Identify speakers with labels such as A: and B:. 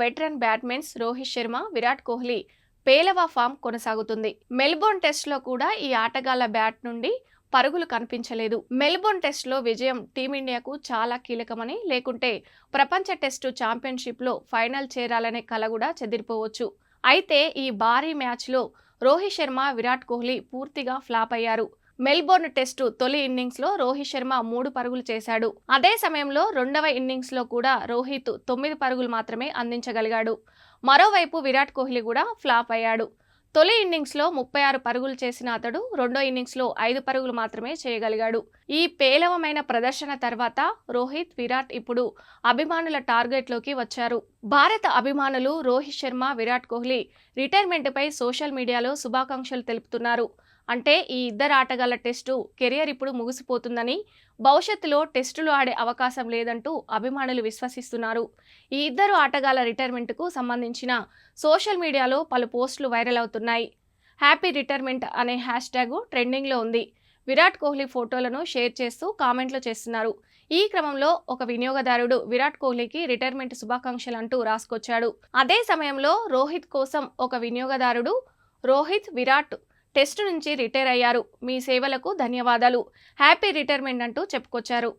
A: Veteran batsmen's Rohit Sharma, Virat Kohli పేలవ form కొనసాగుతుంది. Melbourne టెస్ట్లో కూడా ఈ ఆటగాళ్ల బ్యాట్ నుండి పరుగులు కనిపించలేదు. మెల్బోర్న్ టెస్ట్లో విజయం టీమిండియాకు చాలా కీలకమని, లేకుంటే ప్రపంచ టెస్టు ఛాంపియన్షిప్లో ఫైనల్ చేరాలనే కల కూడా చెదిరిపోవచ్చు. అయితే ఈ భారీ మ్యాచ్లో రోహిత్ శర్మ, విరాట్ కోహ్లీ పూర్తిగా ఫ్లాప్ అయ్యారు. మెల్బోర్న్ టెస్టు తొలి ఇన్నింగ్స్లో రోహిత్ శర్మ 3 పరుగులు చేశాడు. అదే సమయంలో రెండవ ఇన్నింగ్స్లో కూడా రోహిత్ 9 పరుగులు మాత్రమే అందించగలిగాడు. మరోవైపు విరాట్ కోహ్లీ కూడా ఫ్లాప్ అయ్యాడు. తొలి ఇన్నింగ్స్లో 36 పరుగులు చేసిన అతడు రెండో ఇన్నింగ్స్లో 5 పరుగులు మాత్రమే చేయగలిగాడు. ఈ పేలవమైన ప్రదర్శన తర్వాత రోహిత్, విరాట్ ఇప్పుడు అభిమానుల టార్గెట్లోకి వచ్చారు. భారత అభిమానులు రోహిత్ శర్మ, విరాట్ కోహ్లీ రిటైర్మెంట్పై సోషల్ మీడియాలో శుభాకాంక్షలు తెలుపుతున్నారు. అంటే ఈ ఇద్దరు ఆటగాళ్ల టెస్టు కెరియర్ ఇప్పుడు ముగిసిపోతుందని, భవిష్యత్తులో టెస్టులు ఆడే అవకాశం లేదంటూ అభిమానులు విశ్వసిస్తున్నారు. ఈ ఇద్దరు ఆటగాళ్ల రిటైర్మెంట్కు సంబంధించిన సోషల్ మీడియాలో పలు పోస్టులు వైరల్ అవుతున్నాయి. హ్యాపీ రిటైర్మెంట్ అనే హ్యాష్ ట్యాగ్ ట్రెండింగ్లో ఉంది. విరాట్ కోహ్లీ ఫోటోలను షేర్ చేస్తూ కామెంట్లు చేస్తున్నారు. ఈ క్రమంలో ఒక వినియోగదారుడు విరాట్ కోహ్లీకి రిటైర్మెంట్ శుభాకాంక్షలు అంటూ రాసుకొచ్చాడు. అదే సమయంలో రోహిత్ కోసం ఒక వినియోగదారుడు రోహిత్, విరాట్ టెస్టు నుంచి రిటైర్ అయ్యారు. మీ సేవలకు ధన్యవాదాలు, హ్యాపీ రిటైర్మెంట్ అంటూ చెప్పుకొచ్చారు.